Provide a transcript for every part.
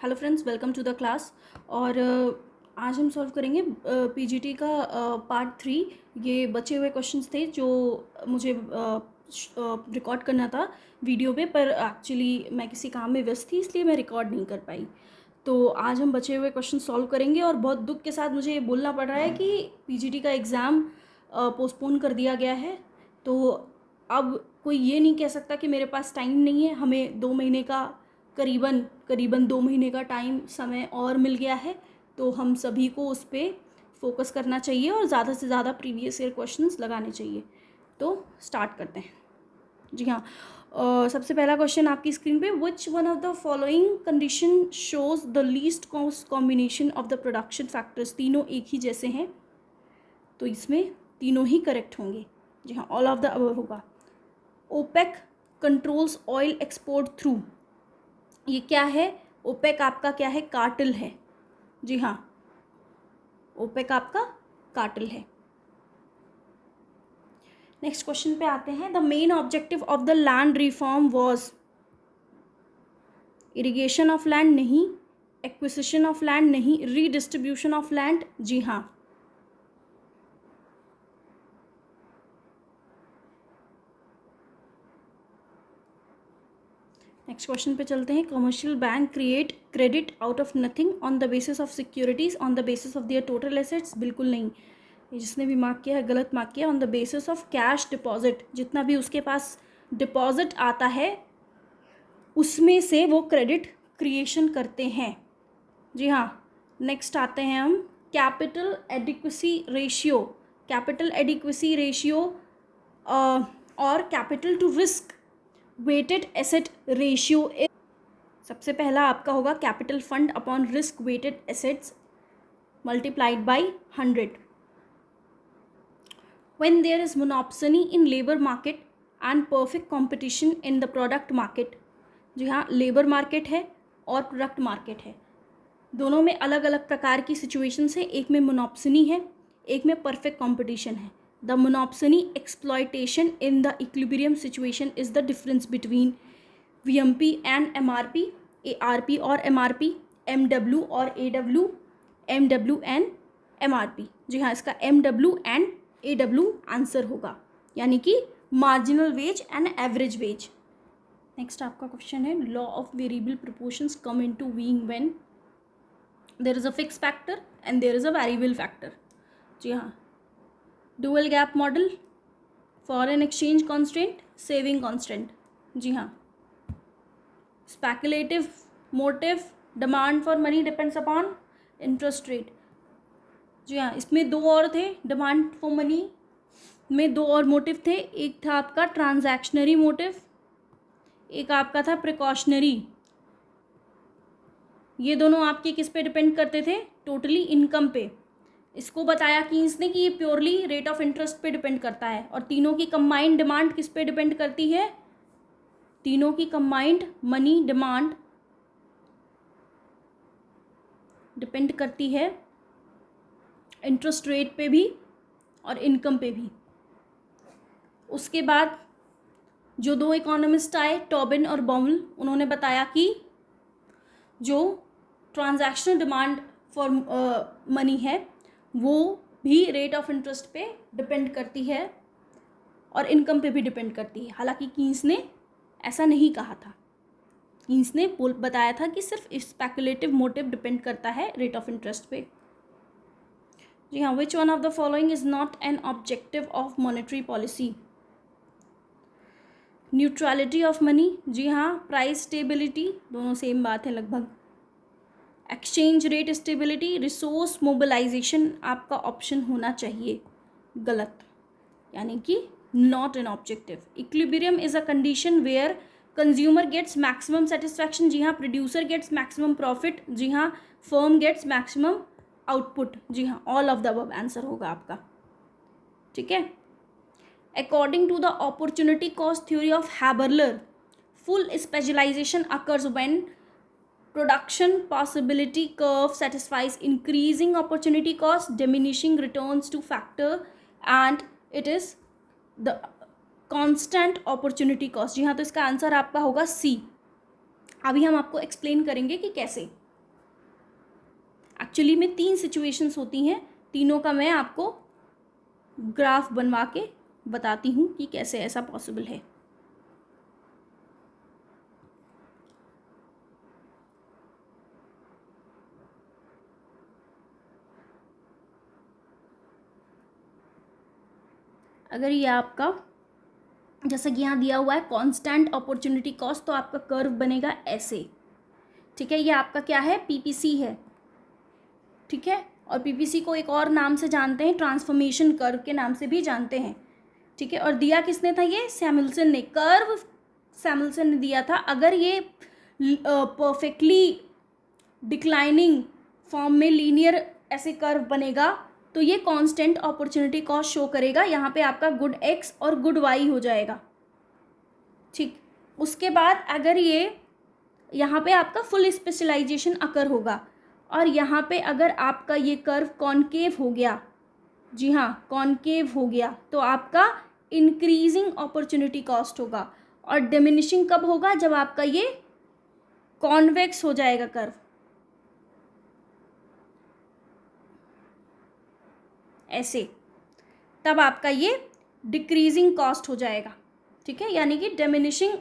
Hello friends, welcome to the class. और आज हम सॉल्व करेंगे पीजीटी का पार्ट 3। ये बचे हुए क्वेश्चंस थे जो मुझे रिकॉर्ड करना था वीडियो पे, पर एक्चुअली मैं किसी काम में व्यस्त थी इसलिए मैं रिकॉर्ड नहीं कर पाई। तो आज हम बचे हुए क्वेश्चन सॉल्व करेंगे और बहुत दुख के साथ मुझे ये बोलना पड़ रहा है कि पीजीटी का एग्ज़ाम पोस्टपोन कर दिया गया है। तो अब कोई ये नहीं कह सकता कि मेरे पास टाइम नहीं है। हमें 2 महीने का करीबन 2 महीने का समय और मिल गया है, तो हम सभी को उस पर फोकस करना चाहिए और ज़्यादा से ज़्यादा प्रीवियस ईयर क्वेश्चंस लगाने चाहिए। तो स्टार्ट करते हैं। जी हाँ, सबसे पहला क्वेश्चन आपकी स्क्रीन पे, विच one of the following condition shows the least cost combination of the production factors. तीनों एक ही जैसे हैं तो इसमें तीनों ही करेक्ट होंगे। जी हाँ, ऑल ऑफ द अबव होगा। OPEC controls oil export through. ये क्या है? ओपेक आपका क्या है? कार्टेल है। जी हाँ, ओपेक आपका कार्टेल है। नेक्स्ट क्वेश्चन पे आते हैं। The main objective of the land reform was. Irrigation of land नहीं, एक्विजिशन ऑफ लैंड नहीं, रीडिस्ट्रीब्यूशन ऑफ लैंड। जी हाँ, नेक्स्ट क्वेश्चन पे चलते हैं। Commercial bank create credit out of nothing on the basis of securities on the basis of their total assets. बिल्कुल नहीं, ये जिसने भी मार्क किया है गलत मार्क किया। On the basis of cash deposit, जितना भी उसके पास डिपॉजिट आता है उसमें से वो क्रेडिट क्रिएशन करते हैं। जी हाँ, नेक्स्ट आते हैं हम capital adequacy ratio. Capital adequacy ratio और capital to risk weighted asset ratio. सबसे पहला आपका होगा capital fund upon risk weighted assets multiplied by 100। When there is monopoly in labour market and perfect competition in the product market. जी हाँ, labour market है और product market है, दोनों में अलग अलग प्रकार की सिचुएशंस है। एक में मोनोपोली है, एक में परफेक्ट कंपटीशन है। The monopoly exploitation in the equilibrium situation is the difference between VMP and MRP, ARP और एमआरपी, एमडब्ल्यू और एडब्ल्यू, एमडब्ल्यू एंड एमआरपी। जी हाँ, इसका एमडब्ल्यू एंड एडब्ल्यू आंसर होगा, यानी कि marginal wage and average wage. Next आपका question है, law of variable proportions come into being when there is a fixed factor and there is a variable factor. जी हाँ, dual gap model, foreign exchange constant, saving constant. जी हाँ, speculative motive, demand for money depends upon interest rate. जी हाँ, इसमें दो और थे, डिमांड फॉर मनी में दो और मोटिव थे। एक था आपका ट्रांजैक्शनरी मोटिव, एक आपका था प्रिकॉशनरी। ये दोनों आपके किस पे डिपेंड करते थे? टोटली इनकम पे। इसको बताया कि इसने कि ये प्योरली रेट ऑफ इंटरेस्ट पे डिपेंड करता है। और तीनों की कंबाइंड डिमांड किस पे डिपेंड करती है? तीनों की कंबाइंड मनी डिमांड डिपेंड करती है इंटरेस्ट रेट पे भी और इनकम पे भी। उसके बाद जो दो इकोनॉमिस्ट आए, टॉबिन और बाउल, उन्होंने बताया कि जो ट्रांजैक्शनल डिमांड फॉर मनी है वो भी रेट ऑफ इंटरेस्ट पे डिपेंड करती है और इनकम पे भी डिपेंड करती है। हालांकि कीन्स ने ऐसा नहीं कहा था। कीन्स ने बताया था कि सिर्फ स्पेकुलेटिव मोटिव डिपेंड करता है रेट ऑफ इंटरेस्ट पे। जी हाँ, which one of the following is not an objective of monetary policy? Neutrality of money. जी हाँ, प्राइस स्टेबिलिटी, दोनों सेम बात है लगभग। Exchange rate stability, resource mobilization आपका ऑप्शन होना चाहिए गलत, यानी कि not an objective. Equilibrium is a condition where consumer gets maximum satisfaction. जी हाँ, प्रोड्यूसर गेट्स मैक्सिमम प्रॉफिट। जी हाँ, फर्म गेट्स मैक्सिमम आउटपुट। जी हाँ, all of the above answer होगा आपका। ठीक है। According to the opportunity cost theory of Haberler, full specialization occurs when production possibility curve satisfies increasing opportunity cost, diminishing returns to factor, and it is the constant opportunity cost। जी हाँ, तो इसका answer आपका होगा सी। अभी हम आपको explain करेंगे कि कैसे। एक्चुअली में 3 सिचुएशंस होती हैं, तीनों का मैं आपको ग्राफ बनवा के बताती हूँ कि कैसे ऐसा पॉसिबल है। अगर ये आपका, जैसा कि यहाँ दिया हुआ है कांस्टेंट अपॉर्चुनिटी कॉस्ट, तो आपका कर्व बनेगा ऐसे, ठीक है। ये आपका क्या है, पीपीसी है, ठीक है। और पीपीसी को एक और नाम से जानते हैं, ट्रांसफॉर्मेशन कर्व के नाम से भी जानते हैं, ठीक है। और दिया किसने था, ये सैमुअल्सन ने, कर्व सैमुअल्सन ने दिया था। अगर ये परफेक्टली डिक्लाइनिंग फॉर्म में लीनियर ऐसे कर्व बनेगा तो ये कांस्टेंट अपॉर्चुनिटी कॉस्ट शो करेगा। यहाँ पे आपका गुड एक्स और गुड वाई हो जाएगा, ठीक। उसके बाद अगर ये यहाँ पे आपका फुल स्पेशलाइजेशन अकर होगा, और यहाँ पे अगर आपका ये कर्व कॉनकेव हो गया, जी हाँ कॉनकेव हो गया, तो आपका इंक्रीजिंग अपॉर्चुनिटी कॉस्ट होगा। और डिमिनिशिंग कब होगा, जब आपका ये कॉन्वेक्स हो जाएगा कर्व, ऐसे, तब आपका ये डिक्रीजिंग कॉस्ट हो जाएगा, ठीक है। यानी कि diminishing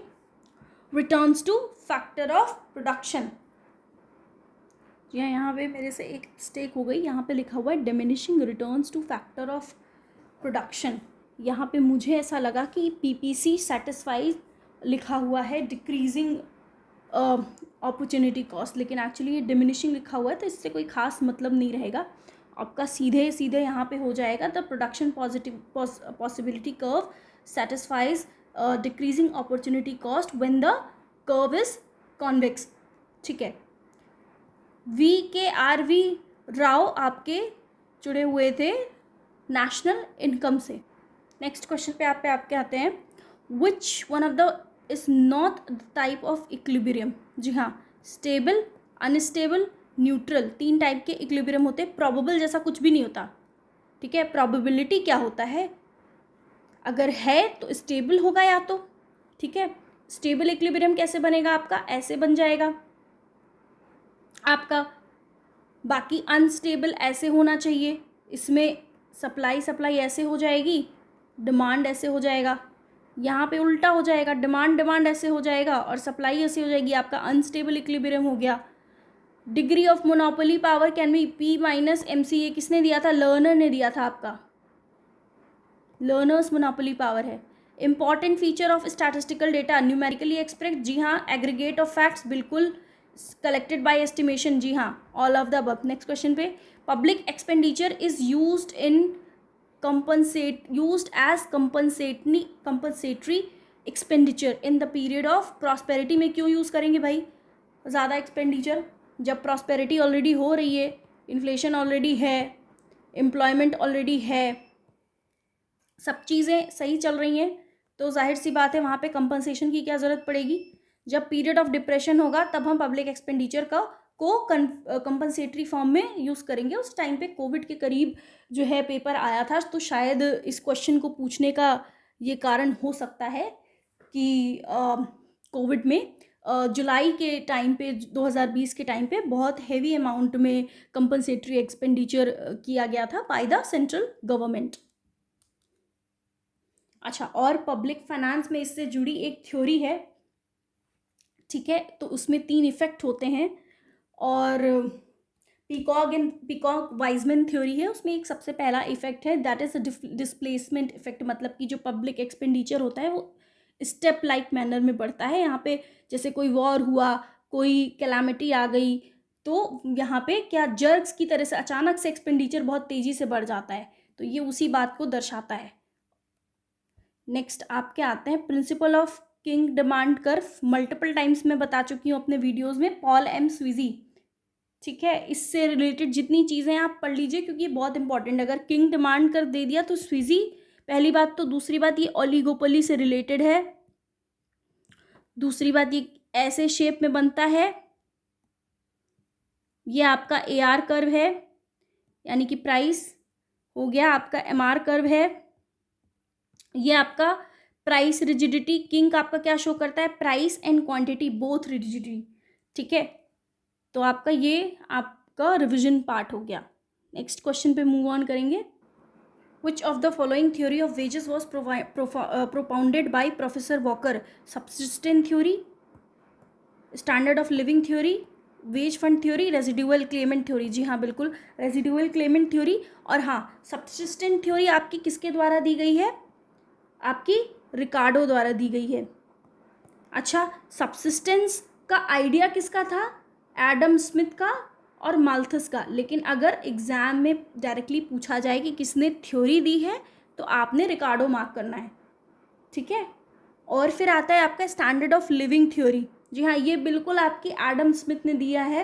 returns two factor of production. यहाँ पे मेरे से एक मिस्टेक हो गई, यहाँ पे लिखा हुआ है diminishing returns two factor of production. यहाँ पे मुझे ऐसा लगा कि पीपीसी सेटिस्फाइज लिखा हुआ है डिक्रीजिंग अपॉर्चुनिटी कॉस्ट, लेकिन एक्चुअली ये डिमिनिशिंग लिखा हुआ है, तो इससे कोई खास मतलब नहीं रहेगा आपका। सीधे सीधे यहाँ पे हो जाएगा, the production possibility curve satisfies decreasing opportunity cost when the curve is convex, ठीक है। VKRV राव आपके जुड़े हुए थे नेशनल इनकम से। नेक्स्ट क्वेश्चन पे आपके आते हैं, which one of the is not the type of equilibrium. जी हाँ, स्टेबल, अनस्टेबल, न्यूट्रल, 3 टाइप के इक्विलिब्रियम होते हैं। प्रोबेबल जैसा कुछ भी नहीं होता, ठीक है। प्रोबेबिलिटी क्या होता है, अगर है तो स्टेबल होगा या तो, ठीक है। स्टेबल इक्विलिब्रियम कैसे बनेगा आपका, ऐसे बन जाएगा आपका। बाकी अनस्टेबल ऐसे होना चाहिए, इसमें सप्लाई ऐसे हो जाएगी, डिमांड ऐसे हो जाएगा। यहाँ पे उल्टा हो जाएगा, डिमांड ऐसे हो जाएगा और सप्लाई ऐसे हो जाएगी। आपका अनस्टेबल इक्विलिब्रियम हो गया। Degree of monopoly power can be P minus MC, ये किसने दिया था, लर्नर ने दिया था आपका, लर्नर्स मोनोपोली पावर है। Important feature of statistical data numerically express, जी हाँ। एग्रीगेट ऑफ फैक्ट्स, बिल्कुल। कलेक्टेड बाय एस्टिमेशन, जी हाँ, all of the above. Next question पे, public expenditure is used as compensatory expenditure in the period of prosperity. में क्यों use करेंगे भाई ज़्यादा एक्सपेंडिचर, जब प्रॉस्पेरिटी ऑलरेडी हो रही है, इन्फ्लेशन ऑलरेडी है, एम्प्लॉयमेंट ऑलरेडी है, सब चीज़ें सही चल रही हैं, तो जाहिर सी बात है वहाँ पे कंपनसेशन की क्या ज़रूरत पड़ेगी। जब पीरियड ऑफ डिप्रेशन होगा तब हम पब्लिक एक्सपेंडिचर को कंपनसेटरी फॉर्म में यूज़ करेंगे। उस टाइम पे कोविड के करीब जो है पेपर आया था, तो शायद इस क्वेश्चन को पूछने का ये कारण हो सकता है कि कोविड में जुलाई के टाइम पे 2020 के टाइम पे बहुत हेवी अमाउंट में कंपनसेटरी एक्सपेंडिचर किया गया था बाय द सेंट्रल गवर्नमेंट। अच्छा, और पब्लिक फाइनेंस में इससे जुड़ी एक थ्योरी है, ठीक है। तो उसमें 3 इफेक्ट होते हैं, और पीकॉक वाइजमैन थ्योरी है, उसमें एक सबसे पहला इफेक्ट है, दैट इज डिस्प्लेसमेंट इफेक्ट। मतलब कि जो पब्लिक एक्सपेंडिचर होता है वो स्टेप लाइक मैनर में बढ़ता है। यहाँ पे जैसे कोई वॉर हुआ, कोई कैलामिटी आ गई, तो यहाँ पे क्या जर्क्स की तरह से अचानक से एक्सपेंडिचर बहुत तेज़ी से बढ़ जाता है, तो ये उसी बात को दर्शाता है। नेक्स्ट आपके आते हैं principle of king demand curve. Multiple times मैं बता चुकी हूँ अपने वीडियोस में, पॉल एम स्वीजी, ठीक है। इससे रिलेटेड जितनी चीज़ें आप पढ़ लीजिए क्योंकि ये बहुत इंपॉर्टेंट है। अगर किंग डिमांड कर्व दे दिया तो स्वीजी पहली बात, तो दूसरी बात ये ओलिगोपोली से रिलेटेड है, दूसरी बात ये ऐसे शेप में बनता है, ये आपका AR कर्व है यानी कि प्राइस हो गया, आपका MR कर्व है, ये आपका प्राइस रिजिडिटी। किंग आपका क्या शो करता है, price and quantity both rigidity, ठीक है। तो आपका ये आप का रिविजन पार्ट हो गया। नेक्स्ट क्वेश्चन पे मूव ऑन करेंगे। Which of the following theory of wages was propounded by Professor Walker? Subsistence theory, standard of living theory, wage fund theory, residual claimant theory. जी हाँ, बिल्कुल रेजिडुअल क्लेमेंट थ्योरी। और हाँ, सब्सिस्टेंट theory आपकी किसके द्वारा दी गई है? आपकी रिकार्डो द्वारा दी गई है। अच्छा, सब्सिस्टेंस का आइडिया किसका था? एडम स्मिथ का और माल्थस का। लेकिन अगर एग्जाम में डायरेक्टली पूछा जाए कि किसने थ्योरी दी है तो आपने रिकार्डो मार्क करना है, ठीक है। और फिर आता है आपका स्टैंडर्ड ऑफ लिविंग थ्योरी। जी हाँ, ये बिल्कुल आपकी एडम स्मिथ ने दिया है।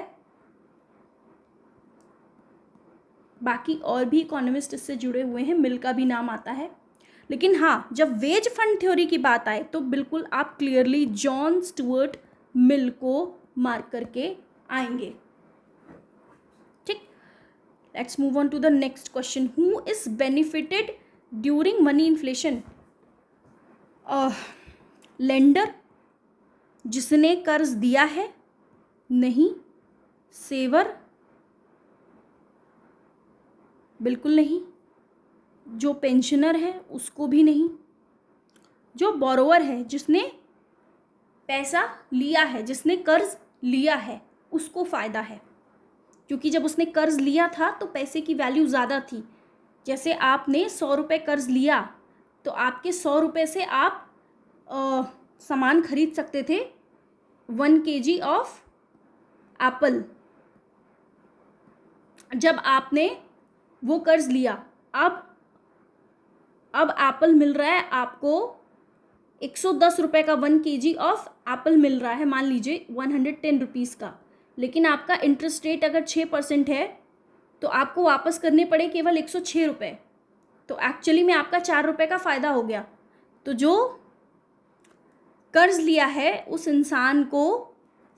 बाकी और भी इकोनॉमिस्ट इससे जुड़े हुए हैं, मिल का भी नाम आता है। लेकिन हाँ, जब वेज फंड थ्योरी की बात आए तो बिल्कुल आप क्लियरली जॉन स्टुअर्ट मिल को मार्क करके आएंगे, ठीक। Let's move on to the next question. Who is benefited during money inflation? Lender, जिसने कर्ज दिया है? नहीं। सेवर, बिल्कुल नहीं। जो पेंशनर है उसको भी नहीं। जो बोरोवर है, जिसने पैसा लिया है, जिसने कर्ज लिया है, उसको फ़ायदा है। क्योंकि जब उसने कर्ज लिया था तो पैसे की वैल्यू ज़्यादा थी। जैसे आपने 100 रुपये कर्ज लिया तो आपके 100 रुपये से आप सामान खरीद सकते थे 1 kg ऑफ एप्पल। जब आपने वो कर्ज लिया, अब एप्पल मिल रहा है आपको 110 रुपये का 1 kg ऑफ एप्पल मिल रहा है, मान लीजिए 110 रुपीज़ का। लेकिन आपका इंटरेस्ट रेट अगर 6% है तो आपको वापस करने पड़े केवल 106 रुपये। तो एक्चुअली में आपका 4 रुपये का फ़ायदा हो गया। तो जो कर्ज लिया है उस इंसान को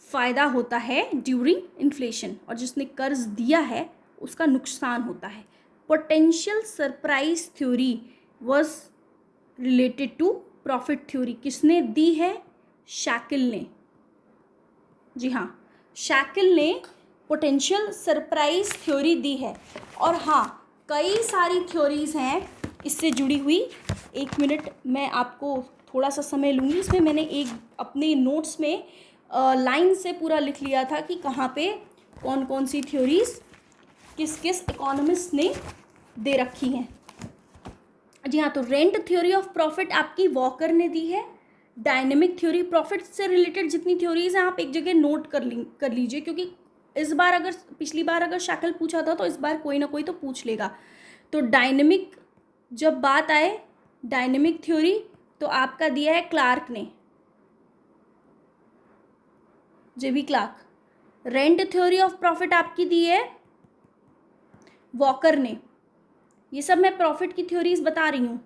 फ़ायदा होता है ड्यूरिंग इन्फ्लेशन, और जिसने कर्ज दिया है उसका नुकसान होता है। Potential surprise theory was related to profit theory. किसने दी है? शैकल ने। जी हाँ, शैकल ने पोटेंशियल सरप्राइज थ्योरी दी है। और हाँ, कई सारी थ्योरीज हैं इससे जुड़ी हुई। 1 मिनट मैं आपको थोड़ा सा समय लूँगी। इसमें मैंने एक अपने नोट्स में लाइन से पूरा लिख लिया था कि कहाँ पे कौन कौन सी थ्योरीज किस किस इकोनॉमिस्ट ने दे रखी हैं। जी हाँ, तो रेंट थ्योरी ऑफ प्रॉफिट आपकी वॉकर ने दी है। डायनेमिक थ्योरी, प्रॉफिट से रिलेटेड जितनी थ्योरीज हैं आप एक जगह नोट कर लीजिए, क्योंकि इस बार अगर पिछली बार अगर शैकल पूछा था तो इस बार कोई ना कोई तो पूछ लेगा। तो डायनेमिक जब बात आए डायनेमिक थ्योरी तो आपका दिया है क्लार्क ने, J B Clark. Rent theory of profit आपकी दी है वॉकर ने। ये सब मैं प्रॉफिट की थ्योरीज बता रही हूँ।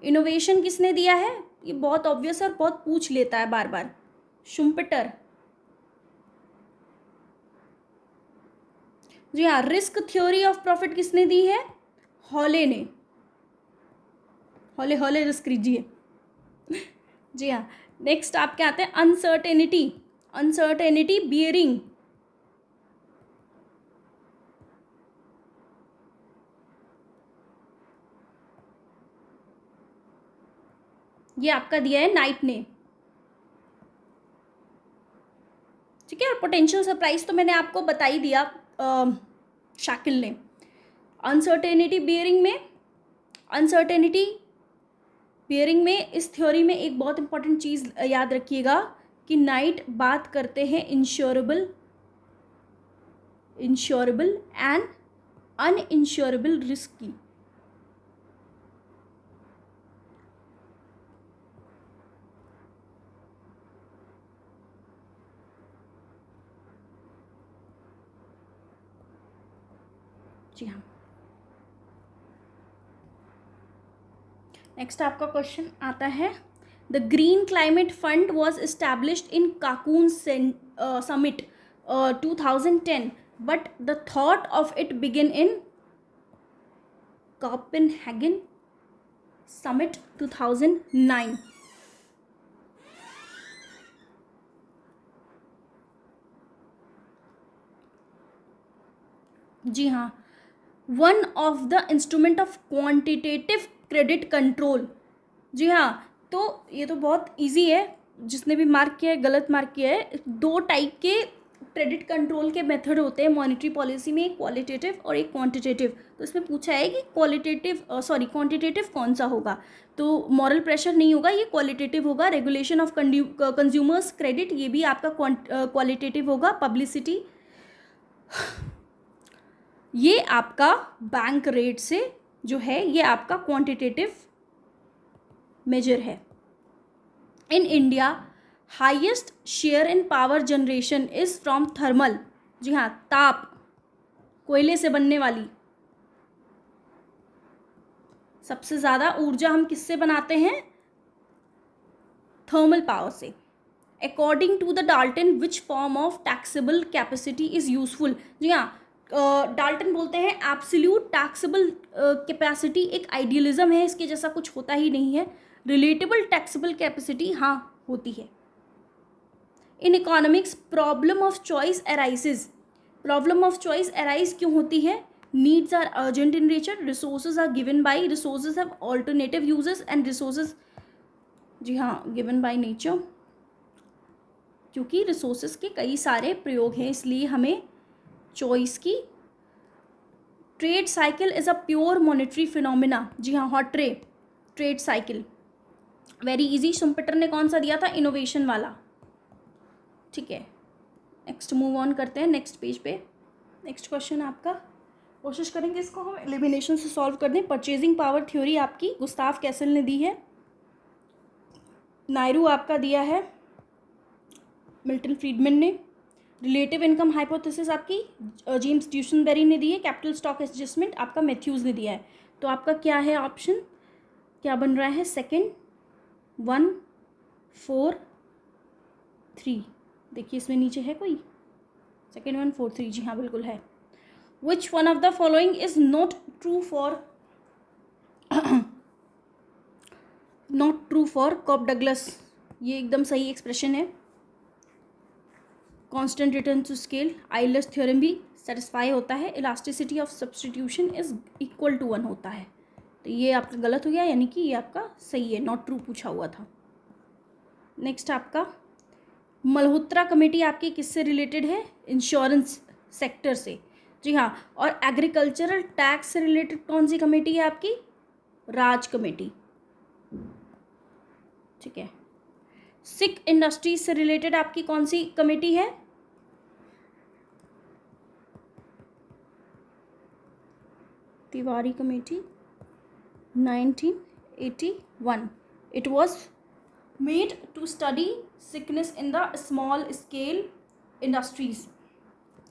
इनोवेशन किसने दिया है? ये बहुत ऑब्वियस और बहुत पूछ लेता है बार बार, शुम्पेटर। जी हाँ, रिस्क थ्योरी ऑफ प्रॉफिट किसने दी है? हॉले ने। हॉले हॉले रिस्क लीजिए। जी हाँ, नेक्स्ट आपके आते हैं अनसर्टेनिटी। अनसर्टेनिटी बियरिंग, ये आपका दिया है नाइट ने, ठीक है। और पोटेंशियल सरप्राइज तो मैंने आपको बता ही दिया शैकल ने। अनसर्टेनिटी बियरिंग में इस थ्योरी में एक बहुत इंपॉर्टेंट चीज़ याद रखिएगा कि नाइट बात करते हैं इंश्योरेबल एंड अनइंश्योरेबल रिस्क की। जी हाँ, नेक्स्ट आपका क्वेश्चन आता है, the green climate fund was established in Cancun summit 2010 but the thought of it begin in Copenhagen summit 2009। जी हाँ, one of the instrument of quantitative credit control. जी हाँ, तो ये तो बहुत इजी है, जिसने भी मार्क किया है गलत मार्क किया है। दो टाइप के क्रेडिट कंट्रोल के मेथड होते हैं मॉनेटरी पॉलिसी में, एक क्वालिटेटिव और एक क्वांटिटेटिव। तो इसमें पूछा है कि क्वांटिटेटिव कौन सा होगा। तो मॉरल प्रेशर नहीं होगा, ये क्वालिटेटिव होगा। रेगुलेशन ऑफ कंज्यूमर्स क्रेडिट, ये भी आपका क्वालिटेटिव होगा। पब्लिसिटी, ये आपका बैंक रेट से जो है ये आपका क्वांटिटेटिव मेजर है। In India highest share in power generation is from thermal. जी हाँ, ताप, कोयले से बनने वाली। सबसे ज़्यादा ऊर्जा हम किससे बनाते हैं? थर्मल पावर से। According to the Dalton which form of taxable capacity is useful. जी हाँ, डाल्टन बोलते हैं एब्सोल्यूट टैक्सेबल कैपेसिटी एक आइडियलिज्म है, इसके जैसा कुछ होता ही नहीं है। रिलेटेबल टैक्सेबल कैपेसिटी हाँ होती है। In economics problem of choice arises. Problem of choice arise क्यों होती है? Needs are urgent in nature, resources are given by, resources have alternative uses and resources, जी हाँ, गिवन बाई नेचर। क्योंकि resources के कई सारे प्रयोग हैं, इसलिए हमें चॉइस की। Trade cycle is a pure monetary phenomena. जी हाँ, Hawtrey trade cycle very easy. Schumpeter ने कौन सा दिया था? इनोवेशन वाला। ठीक है, नेक्स्ट मूव ऑन करते हैं नेक्स्ट पेज पे। नेक्स्ट क्वेश्चन आपका, कोशिश करेंगे इसको हम एलिमिनेशन से सॉल्व कर दें। परचेजिंग पावर थ्योरी आपकी गुस्ताव कैसल ने दी है, नायरू आपका दिया है मिल्टन फ्रीडमैन ने। रिलेटिव इनकम हाइपोथेसिस आपकी जेम्स ड्यूशनबेरी ने दी है। कैपिटल स्टॉक एडजस्टमेंट आपका मैथ्यूज ने दिया है। तो आपका क्या है ऑप्शन, क्या बन रहा है? सेकेंड 1 4 3। देखिए इसमें नीचे है कोई, सेकेंड 1 4 3, जी हाँ बिल्कुल है। Which one of the following is not true for Cobb Douglas. ये एकदम सही एक्सप्रेशन है। Constant return to scale, Euler's theorem भी सेटिस्फाई होता है। Elasticity of substitution is equal to 1 होता है। तो ये आपका गलत हो गया, यानी कि ये आपका सही है, नॉट ट्रू पूछा हुआ था। नेक्स्ट आपका मल्होत्रा कमेटी आपकी किससे रिलेटेड है? इंश्योरेंस सेक्टर से। जी हाँ, और एग्रीकल्चरल टैक्स से रिलेटेड कौन सी कमेटी है आपकी? राज कमेटी। ठीक है, सिख इंडस्ट्रीज से रिलेटेड आपकी कौन सी कमेटी है? Tiwari committee 1981। It was made to study sickness in the small scale industries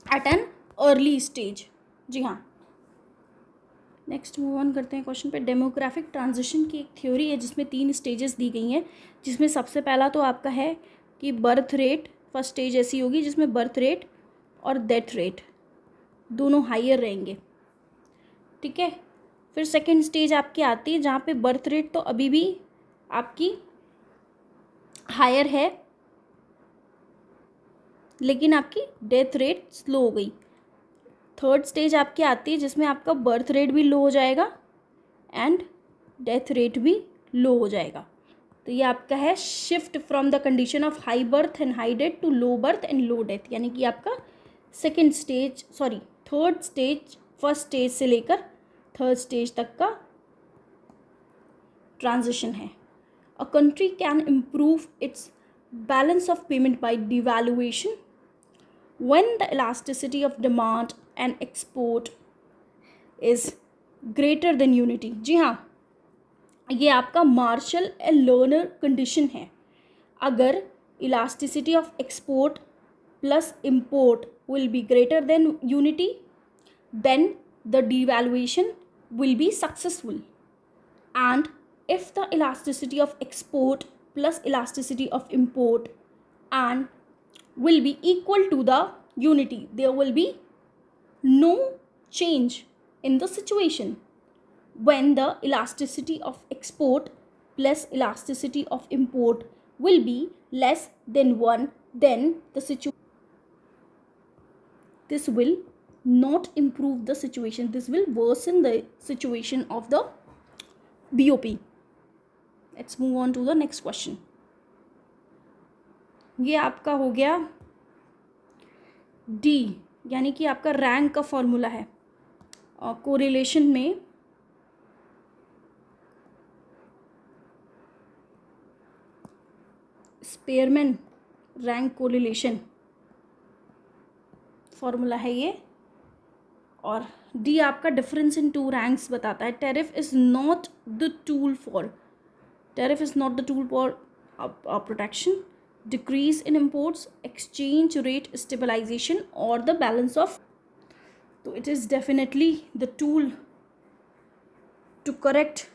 at an early stage। जी हाँ, नेक्स्ट मूव ऑन करते हैं क्वेश्चन पे। डेमोग्राफिक ट्रांजिशन की एक थ्योरी है जिसमें 3 स्टेजेस दी गई हैं, जिसमें सबसे पहला तो आपका है कि बर्थ रेट। फर्स्ट स्टेज ऐसी होगी जिसमें बर्थ रेट और डेथ रेट दोनों हाइयर रहेंगे। ठीक है, फिर सेकेंड स्टेज आपकी आती है जहाँ पे बर्थ रेट तो अभी भी आपकी हायर है, लेकिन आपकी डेथ रेट स्लो हो गई। थर्ड स्टेज आपकी आती है जिसमें आपका बर्थ रेट भी लो हो जाएगा एंड डेथ रेट भी लो हो जाएगा। तो ये आपका है shift from the condition of high birth and high death to low birth and low death, यानी कि आपका थर्ड स्टेज फर्स्ट स्टेज से लेकर थर्ड स्टेज तक का ट्रांजिशन है। A country can improve it's balance of payment by devaluation when the elasticity of demand and export is greater than unity। जी हाँ, ये आपका मार्शल एंड लर्नर कंडीशन है। अगर elasticity of export plus import will be greater than unity, then the devaluation will be successful। and if the elasticity of export plus elasticity of import and will be equal to the unity, there will be no change in the situation। when the elasticity of export plus elasticity of import will be less than 1, then the situation, this will not improve the situation. This will worsen the situation of the BOP. Let's move on to the next question. ये आपका हो गया D, यानी कि आपका rank का formula है और कोरिलेशन में स्पेयरमैन रैंक कोरिलेशन फॉर्मूला है ये। और डी आपका डिफरेंस इन टू रैंक्स बताता है। Tariff is not the tool for protection, decrease in imports, exchange rate stabilisation और द बैलेंस ऑफ। तो it is definitely the tool to correct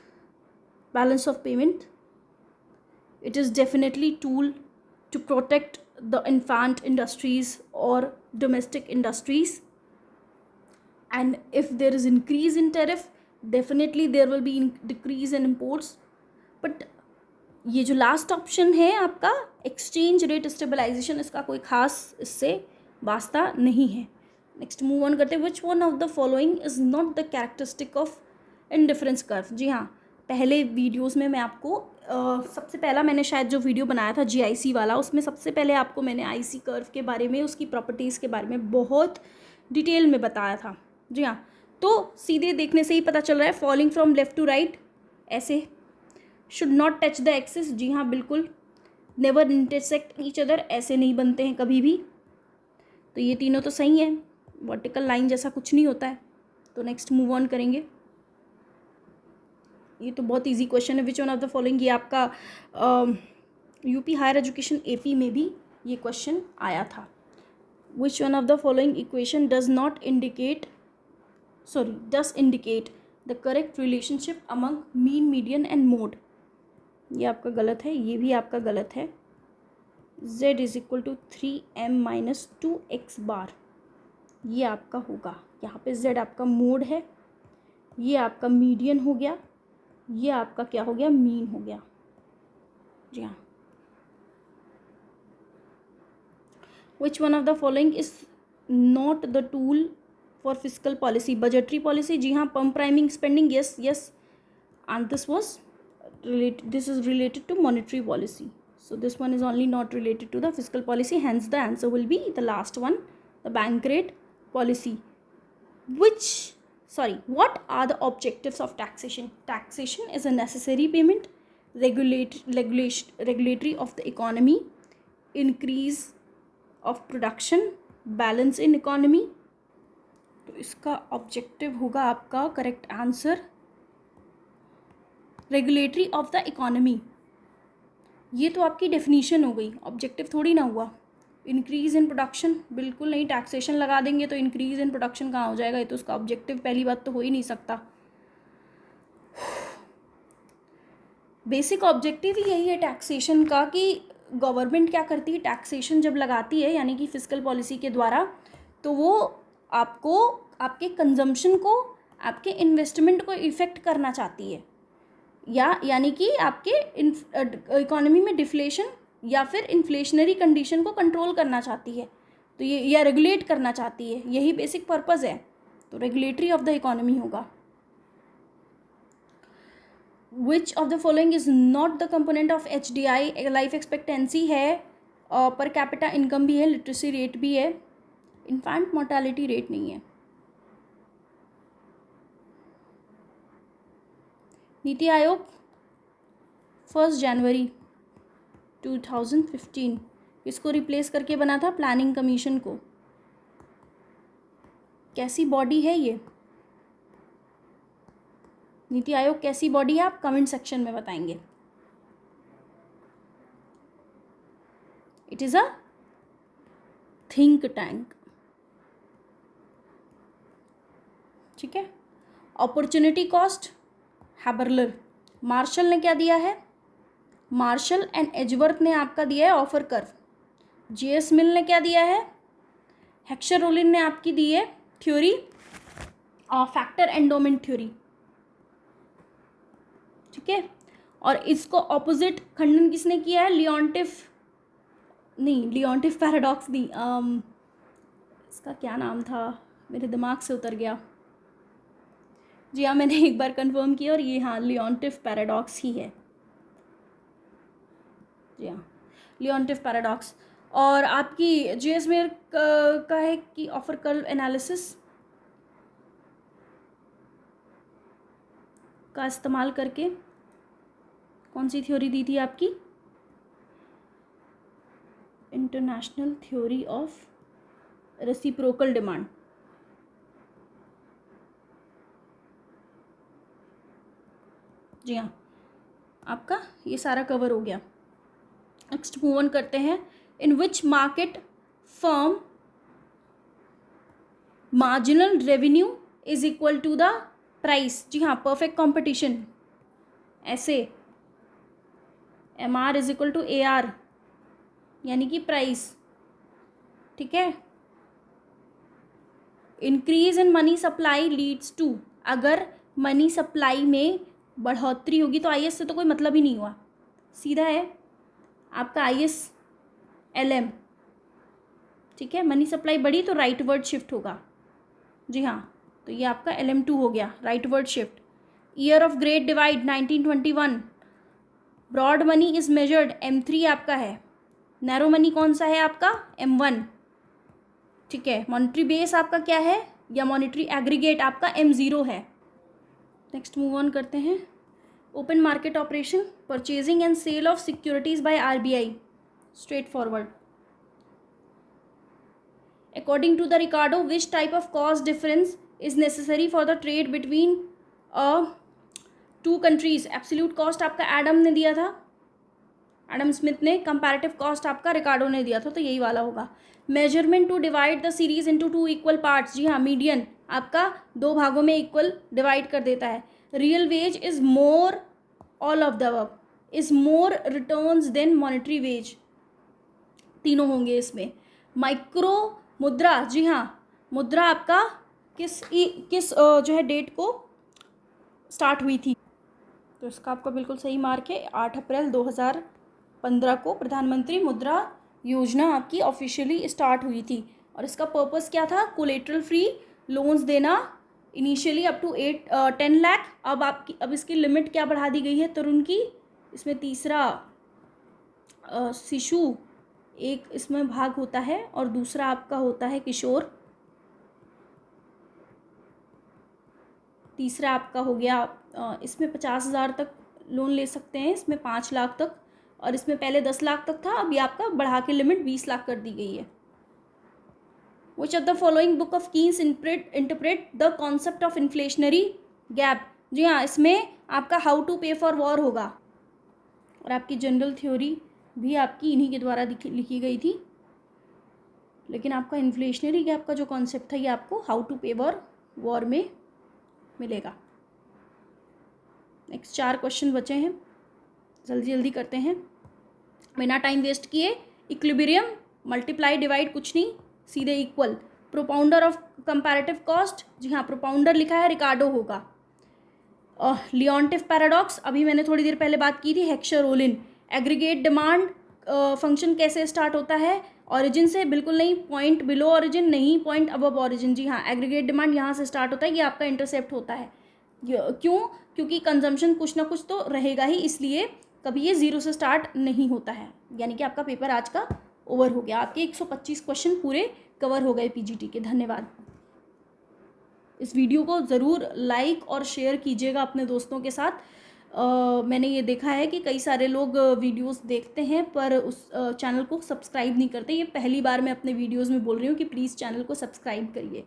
balance of payment. It is definitely tool to protect the infant industries or domestic industries. And if there is increase in tariff, definitely there will be decrease in imports. But ये जो last option है आपका exchange rate stabilization, इसका कोई खास इससे वास्ता नहीं है। नेक्स्ट मूव ऑन करते हैं। Which one of the following is not the characteristic of indifference curve. जी हाँ, पहले वीडियोस में मैं आपको सबसे पहला मैंने शायद जो वीडियो बनाया था GIC वाला, उसमें सबसे पहले आपको मैंने IC कर्व के बारे में, उसकी प्रॉपर्टीज़ के बारे में बहुत डिटेल में बताया था। जी हाँ, तो सीधे देखने से ही पता चल रहा है falling from left to right ऐसे, should not touch the axis. जी हाँ बिल्कुल, नेवर इंटरसेक्ट ईच अदर, ऐसे नहीं बनते हैं कभी भी। तो ये तीनों तो सही है, वर्टिकल लाइन जैसा कुछ नहीं होता है। तो नेक्स्ट मूव ऑन करेंगे। ये तो बहुत इजी क्वेश्चन है। Which one of the following, ये आपका यूपी हायर एजुकेशन AP में भी ये क्वेश्चन आया था। विच one of the following equation does indicate the correct relationship among mean, median and mode. ये आपका गलत है, ये भी आपका गलत है। z is equal to 3m - 2x bar, ये आपका होगा। यहाँ पे z आपका मोड है, ये आपका मीडियन हो गया, ये आपका क्या हो गया, मीन हो गया। जी हाँ। Which one of the following is not the tool for physical policy, budgetary policy. जी हाँ, pump priming spending, yes yes, and this is related to monetary policy. So this one is only not related to the fiscal policy, hence the answer will be the last one, the bank rate policy. What are the objectives of taxation? Taxation is a necessary payment, regulatory of the economy, increase of production, balance in economy. तो इसका objective होगा आपका correct answer regulatory of the economy. ये तो आपकी definition हो गई, objective थोड़ी ना हुआ। इंक्रीज़ इन प्रोडक्शन, बिल्कुल नहीं, टैक्सेशन लगा देंगे तो इंक्रीज़ इन प्रोडक्शन कहाँ हो जाएगा, ये तो उसका ऑब्जेक्टिव पहली बात तो हो ही नहीं सकता। बेसिक ऑब्जेक्टिव ही यही है टैक्सेशन का कि गवर्नमेंट क्या करती है, टैक्सेशन जब लगाती है यानी कि फिस्कल पॉलिसी के द्वारा, तो वो आपको आपके कंजम्पशन को, आपके इन्वेस्टमेंट को इफ़ेक्ट करना चाहती है, यानी कि आपके इकोनॉमी में डिफ्लेशन या फिर इन्फ्लेशनरी कंडीशन को कंट्रोल करना चाहती है, तो ये या रेगुलेट करना चाहती है, यही बेसिक पर्पज़ है। तो रेगुलेटरी ऑफ द इकोनॉमी होगा। विच of the following is not the component of HDI? Life expectancy है, पर कैपिटा इनकम भी है, लिटरेसी रेट भी है, इन्फेंट मोर्टालिटी रेट नहीं है। नीति आयोग 1 जनवरी 2015 इसको रिप्लेस करके बना था, प्लानिंग कमीशन को। कैसी बॉडी है ये नीति आयोग, कैसी बॉडी है, आप कमेंट सेक्शन में बताएंगे। It is a think tank, ठीक है। अपॉर्चुनिटी कॉस्ट हैबरलर, मार्शल ने क्या दिया है, मार्शल एंड एजवर्थ ने आपका दिया है ऑफर कर्व। JS मिल ने क्या दिया है, हेक्सर रोलिन ने आपकी दी है थ्योरी फैक्टर एंडोमेंट थ्योरी, ठीक है। और इसको ऑपोजिट खंडन किसने किया है, लियोन्टिफ पैराडॉक्स नहीं, इसका क्या नाम था, मेरे दिमाग से उतर गया। जी हाँ, मैंने एक बार कंफर्म किया और ये हाँ लियोनटिफ पैराडॉक्स ही है। जी हाँ, लियोनटिफ पैराडॉक्स। और आपकी जेएस मेयर का है कि ऑफर कर्व एनालिसिस का इस्तेमाल करके कौन सी थ्योरी दी थी आपकी? International theory of reciprocal demand. जी हाँ, आपका ये सारा कवर हो गया। नेक्स्ट मूव ऑन करते हैं। In which market firm marginal revenue is equal to the price? जी हाँ, परफेक्ट कंपटीशन। ऐसे MR is equal to AR यानी कि प्राइस। ठीक है। Increase in money supply leads to, अगर मनी सप्लाई में बढ़ोतरी होगी तो IS से तो कोई मतलब ही नहीं हुआ, सीधा है आपका ISLM। ठीक है, मनी सप्लाई बढ़ी तो राइट वर्ड शिफ्ट होगा। जी हाँ, तो ये आपका LM2 हो गया, rightward shift. Year of great divide 1921। Broad money is measured M3 आपका है। नैरो मनी कौन सा है आपका? M1। ठीक है, मॉनिटरी बेस आपका क्या है या मॉनिटरी एग्रीगेट आपका M0 है। नेक्स्ट मूव ऑन करते हैं। Open market operation, purchasing and sale of securities by RBI, straight forward. According to the Ricardo which type of cost difference is necessary for the trade between two countries? Absolute cost आपका Adam ने दिया था, Adam Smith ने। Comparative cost आपका Ricardo ने दिया था, तो यही वाला होगा। Measurement to divide the series into 2 equal parts. जी हाँ, मीडियन आपका 2 भागों में इक्वल डिवाइड कर देता है। Real wage is more, all of the above, is more returns than monetary wage, तीनों होंगे इसमें। माइक्रो मुद्रा, जी हाँ, मुद्रा आपका किस जो है डेट को स्टार्ट हुई थी? तो इसका आपका बिल्कुल सही मार्क है। 8 अप्रैल 2015 को प्रधानमंत्री मुद्रा योजना आपकी ऑफिशियली स्टार्ट हुई थी। और इसका पर्पस क्या था? कोलेटरल फ्री लोन्स देना, इनिशियली अप टू 10 लाख। अब इसकी लिमिट क्या बढ़ा दी गई है तरुण की? इसमें तीसरा शिशु एक इसमें भाग होता है और दूसरा आपका होता है किशोर। तीसरा आपका हो गया इसमें 50,000 तक लोन ले सकते हैं, इसमें 5 लाख तक, और इसमें पहले 10 लाख तक था, अभी आपका बढ़ा के लिमिट 20 लाख कर दी गई है। Which of the following book of Keynes interpret the concept of inflationary gap? जी हाँ, इसमें आपका how to pay for war होगा। और आपकी जनरल थ्योरी भी आपकी इन्हीं के द्वारा लिखी गई थी, लेकिन आपका इन्फ्लेशनरी गैप का जो कॉन्सेप्ट था ये आपको हाउ टू पे वॉर में मिलेगा। नेक्स्ट 4 क्वेश्चन बचे हैं, जल्दी जल्दी करते हैं बिना टाइम वेस्ट किए। इक्विलिब्रियम, मल्टीप्लाई डिवाइड कुछ नहीं, सीधे equal. Propounder of comparative cost, जी हाँ, प्रोपाउंडर लिखा है रिकार्डो होगा। लियोनटिफ पैराडॉक्स, अभी मैंने थोड़ी देर पहले बात की थी, हेक्सर-ओलिन। एग्रीगेट डिमांड फंक्शन कैसे स्टार्ट होता है? ऑरिजिन से, बिल्कुल नहीं, पॉइंट बिलो ऑरिजिन नहीं, पॉइंट अबव ऑरिजिन। जी हाँ, एग्रीगेट डिमांड यहाँ से स्टार्ट होता है, ये आपका इंटरसेप्ट होता है। क्यों? क्योंकि कंजम्पशन कुछ ना कुछ तो रहेगा ही, इसलिए कभी ये 0 से स्टार्ट नहीं होता है। यानी कि आपका पेपर आज का ओवर हो गया। आपके 125 क्वेश्चन पूरे कवर हो गए PGT के। धन्यवाद। इस वीडियो को ज़रूर लाइक और शेयर कीजिएगा अपने दोस्तों के साथ। मैंने ये देखा है कि कई सारे लोग वीडियोस देखते हैं पर उस चैनल को सब्सक्राइब नहीं करते। ये पहली बार मैं अपने वीडियोस में बोल रही हूँ कि प्लीज़ चैनल को सब्सक्राइब करिए।